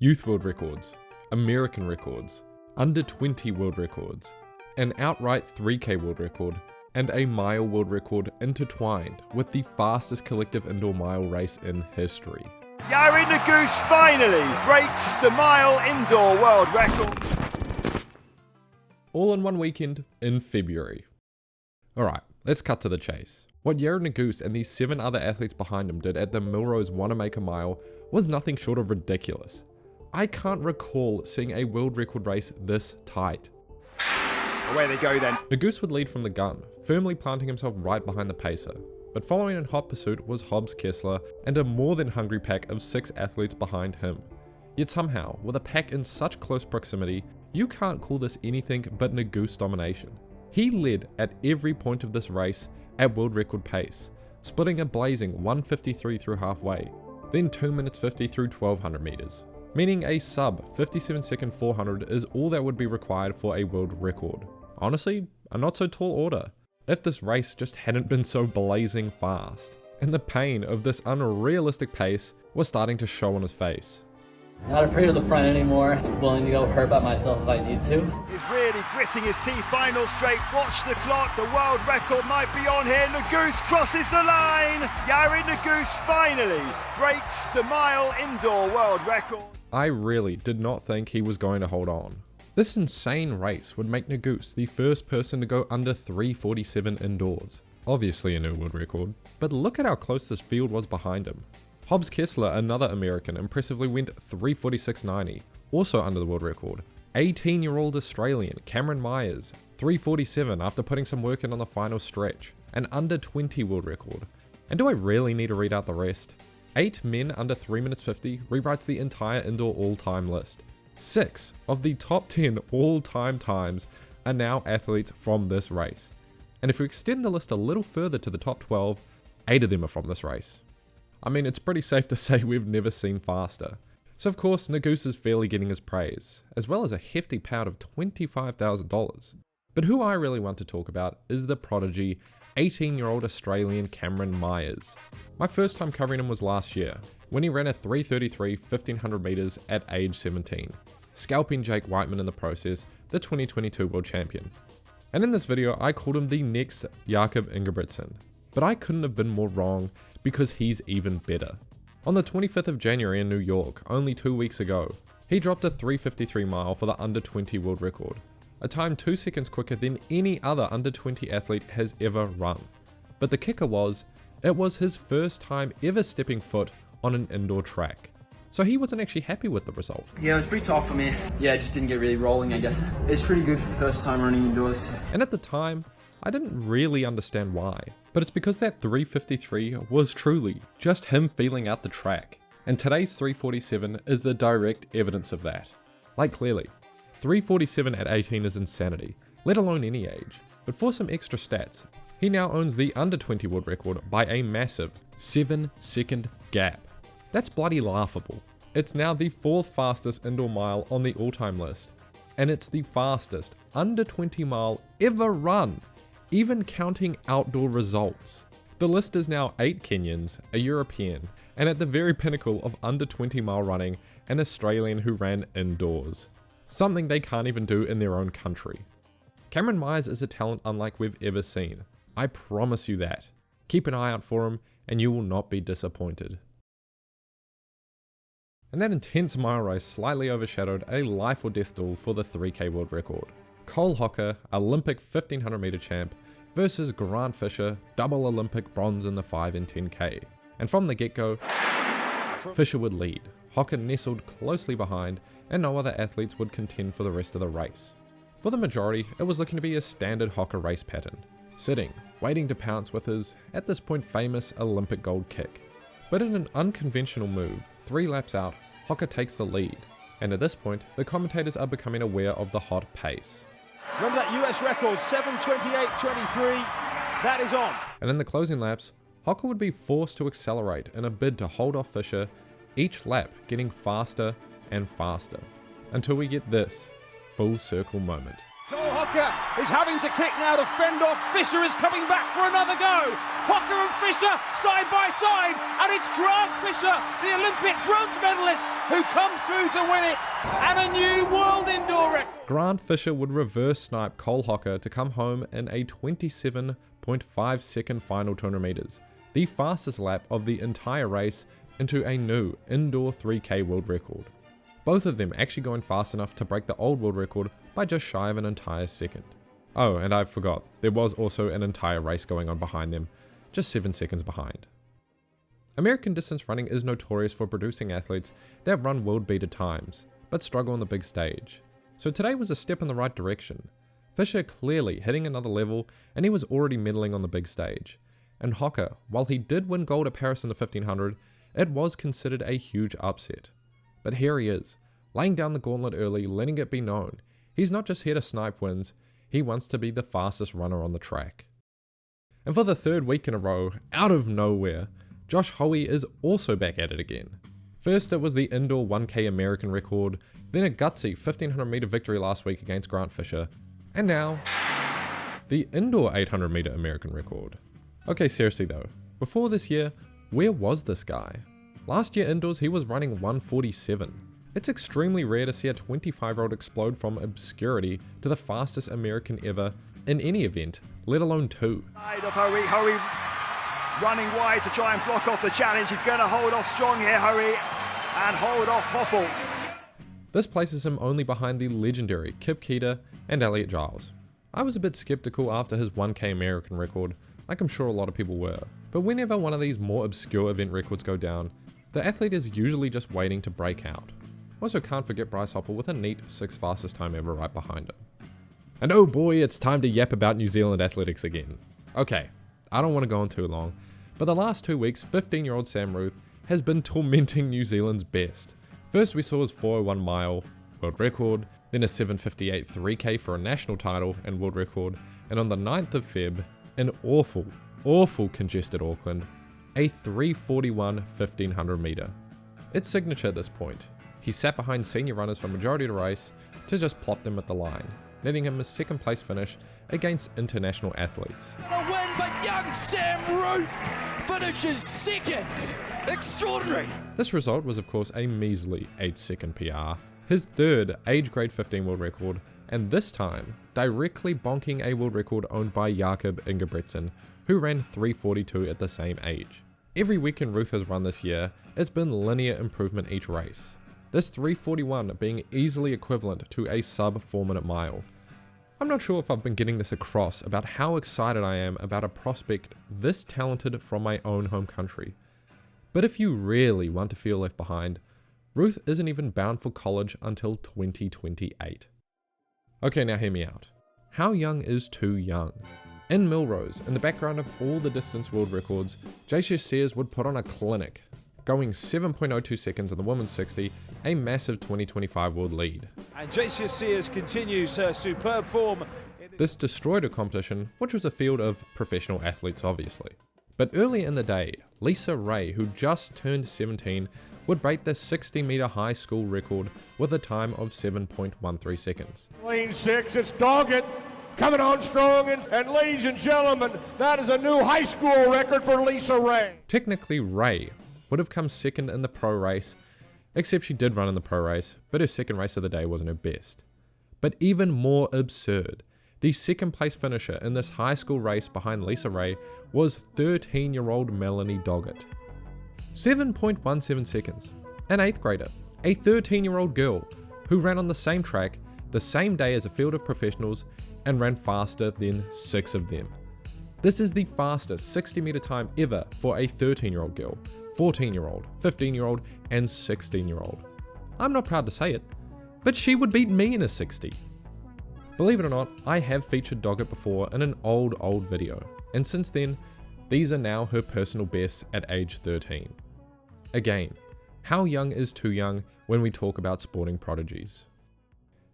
youth world records, American records, under 20 world records, an outright 3K world record, and a mile world record intertwined with the fastest collective indoor mile race in history. Yared Nuguse finally breaks the mile indoor world record. All in one weekend in February. Alright, let's cut to the chase. What Yared Nuguse and the 7 other athletes behind him did at the Millrose Wanamaker mile was nothing short of ridiculous. I can't recall seeing a world record race this tight. Away they go then. Nuguse would lead from the gun, firmly planting himself right behind the pacer. But following in hot pursuit was Hobbs Kessler and a more than hungry pack of 6 athletes behind him. Yet somehow, with a pack in such close proximity, you can't call this anything but Nuguse domination. He led at every point of this race at world record pace, splitting a blazing 1:53 through halfway, then 2 minutes 50 through 1200 meters, meaning a sub 57 second 400 is all that would be required for a world record. Honestly, a not so tall order, if this race just hadn't been so blazing fast, and the pain of this unrealistic pace was starting to show on his face. Not afraid of the front anymore, willing to go hurt by myself if I need to. He's really gritting his teeth, final straight, watch the clock, the world record might be on here, Nuguse crosses the line! Yared Nuguse finally breaks the mile indoor world record. I really did not think he was going to hold on. This insane race would make Nuguse the first person to go under 3:47 indoors. Obviously a new world record, but look at how close this field was behind him. Hobbs Kessler, another American, impressively went 3:46.90, also under the world record. 18-year-old Australian Cameron Myers, 3:47 after putting some work in on the final stretch, an under 20 world record. And do I really need to read out the rest? 8 men under 3 minutes 50 rewrites the entire indoor all-time list. 6 of the top 10 all-time times are now athletes from this race. And if we extend the list a little further to the top 12, 8 of them are from this race. I mean, it's pretty safe to say we've never seen faster. So of course, Nuguse is fairly getting his praise, as well as a hefty payout of $25,000. But who I really want to talk about is the prodigy, 18-year-old Australian Cameron Myers. My first time covering him was last year, when he ran a 3:33 1500 meters at age 17, scalping Jake Whiteman in the process, the 2022 world champion. And in this video, I called him the next Ingebrigtsen, but I couldn't have been more wrong because he's even better. On the 25th of January in New York, only 2 weeks ago, he dropped a 3:53 mile for the under 20 world record, a time 2 seconds quicker than any other under 20 athlete has ever run. But the kicker was, it was his first time ever stepping foot on an indoor track. So he wasn't actually happy with the result. Yeah, it was pretty tough for me. Yeah, I just didn't get really rolling, I guess. It's pretty good for the first time running indoors. And at the time, I didn't really understand why. But it's because that 3:53 was truly just him feeling out the track. And today's 3:47 is the direct evidence of that. Like clearly, 3:47 at 18 is insanity, let alone any age. But for some extra stats, he now owns the under 20 world record by a massive 7-second gap. That's bloody laughable. It's now the 4th fastest indoor mile on the all-time list, and it's the fastest under 20 mile ever run, even counting outdoor results. The list is now 8 Kenyans, a European, and at the very pinnacle of under 20 mile running, an Australian who ran indoors. Something they can't even do in their own country. Cameron Myers is a talent unlike we've ever seen. I promise you that. Keep an eye out for him, and you will not be disappointed. And that intense mile race slightly overshadowed a life or death duel for the 3K world record. Cole Hocker, Olympic 1500 meter champ, versus Grant Fisher, double Olympic bronze in the 5 and 10K. And from the get-go, Fisher would lead, Hocker nestled closely behind, and no other athletes would contend for the rest of the race. For the majority, it was looking to be a standard Hocker race pattern, sitting, waiting to pounce with his, at this point famous, Olympic gold kick. But in an unconventional move, 3 laps out, Hocker takes the lead, and at this point, the commentators are becoming aware of the hot pace. Remember that US record, 7:28.23, that is on. And in the closing laps, Hocker would be forced to accelerate in a bid to hold off Fisher, each lap getting faster and faster, until we get this full circle moment. Cole Hocker Hocker is having to kick now to fend off. Fisher is coming back for another go. Hocker and Fisher side by side, and it's Grant Fisher, the Olympic bronze medalist, who comes through to win it, and a new world indoor record. Grant Fisher would reverse snipe Cole Hocker to come home in a 27.5 second final 200 meters, the fastest lap of the entire race, into a new indoor 3K world record. Both of them actually going fast enough to break the old world record by just shy of an entire second. Oh, and I forgot, there was also an entire race going on behind them, just 7 seconds behind. American distance running is notorious for producing athletes that run world beater times, but struggle on the big stage. So today was a step in the right direction. Fisher clearly hitting another level, and he was already medaling on the big stage. And Hocker, while he did win gold at Paris in the 1500, it was considered a huge upset. But here he is, laying down the gauntlet early, letting it be known. He's not just here to snipe wins, he wants to be the fastest runner on the track. And for the third week in a row, out of nowhere, Josh Hoey is also back at it again. First it was the indoor 1K American record, then a gutsy 1500 meter victory last week against Grant Fisher, and now the indoor 800 meter American record. Okay, seriously though, before this year, where was this guy? Last year indoors he was running 147. It's extremely rare to see a 25-year-old explode from obscurity to the fastest American ever in any event, let alone two. Side of Hoey running wide to try and block off the challenge. He's going to hold off strong here, Hoey, and hold off Hopple. This places him only behind the legendary Kip Keita and Elliot Giles. I was a bit skeptical after his 1K American record, like I'm sure a lot of people were, but whenever one of these more obscure event records go down, the athlete is usually just waiting to break out. Also can't forget Bryce Hoppel with a neat 6th fastest time ever right behind him. And oh boy, it's time to yap about New Zealand athletics again. Okay, I don't want to go on too long, but the last 2 weeks, 15-year-old Sam Ruthe has been tormenting New Zealand's best. First we saw his 401 mile world record, then a 7:58 3K for a national title and world record, and on the 9th of Feb, in awful congested Auckland, a 3:41 1500 meter. It's signature at this point. He sat behind senior runners for majority of the race to just plop them at the line, netting him a 2nd place finish against international athletes. A win, but young Sam Ruthe finishes 2nd. Extraordinary. This result was of course a measly 8-second PR, his 3rd age grade 15 world record, and this time directly bonking a world record owned by Jakob Ingebrigtsen, who ran 3:42 at the same age. Every weekend Ruthe has run this year, it's been linear improvement each race. This 3:41 being easily equivalent to a sub 4-minute mile. I'm not sure if I've been getting this across about how excited I am about a prospect this talented from my own home country. But if you really want to feel left behind, Ruthe isn't even bound for college until 2028. Okay, now hear me out. How young is too young? In Millrose, in the background of all the distance world records, Jacious Sears would put on a clinic, going 7.02 seconds in the women's 60, a massive 2025 world lead. And Jacious Sears continues her superb form. This destroyed a competition, which was a field of professional athletes obviously. But early in the day, Raye, who just turned 17, would break the 60-meter high school record with a time of 7.13 seconds. Lane 6, it's Dogget coming on strong, and ladies and gentlemen, that is a new high school record for Raye. Technically, Raye would have come 2nd in the pro race, except she did run in the pro race, but her 2nd race of the day wasn't her best. But even more absurd, the 2nd place finisher in this high school race behind Raye was 13-year-old Melanie Dogget. 7.17 seconds, an 8th grader, a 13-year-old girl who ran on the same track the same day as a field of professionals and ran faster than 6 of them. This is the fastest 60-meter time ever for a 13-year-old girl, 14-year-old, 15-year-old, and 16-year-old. I'm not proud to say it, but she would beat me in a 60. Believe it or not, I have featured Dogget before in an old video, and since then, these are now her personal bests at age 13. Again, how young is too young when we talk about sporting prodigies?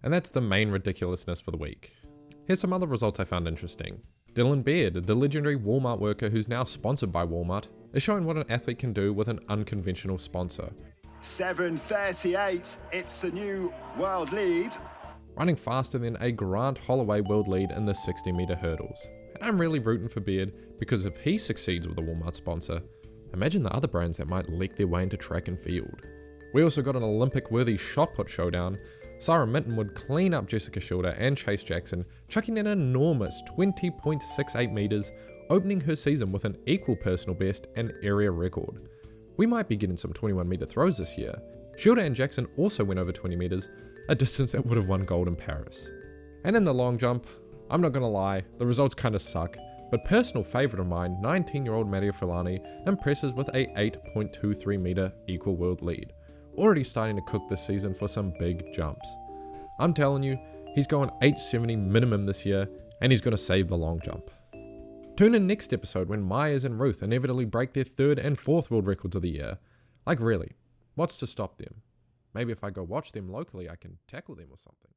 And that's the main ridiculousness for the week. Here's some other results I found interesting. Dylan Baird, the legendary Walmart worker who's now sponsored by Walmart, is showing what an athlete can do with an unconventional sponsor. 7:38, it's a new world lead. running faster than a Grant Holloway world lead in the 60 meter hurdles. And I'm really rooting for Beard because if he succeeds with a Walmart sponsor, imagine the other brands that might leak their way into track and field. We also got an Olympic worthy shot put showdown. Sarah Mitton would clean up Jessica Schilder and Chase Jackson, chucking an enormous 20.68 meters, opening her season with an equal personal best and area record. We might be getting some 21 meter throws this year. Schilder and Jackson also went over 20 meters, a distance that would have won gold in Paris. And in the long jump, I'm not gonna lie, the results kinda suck, but personal favourite of mine, 19-year-old Mattia Filani, impresses with a 8.23 meter equal world lead. Already starting to cook this season for some big jumps. I'm telling you, he's going 870 minimum this year, and he's gonna save the long jump. Tune in next episode when Myers and Ruthe inevitably break their 3rd and 4th world records of the year. Like really, what's to stop them? Maybe if I go watch them locally, I can tackle them or something.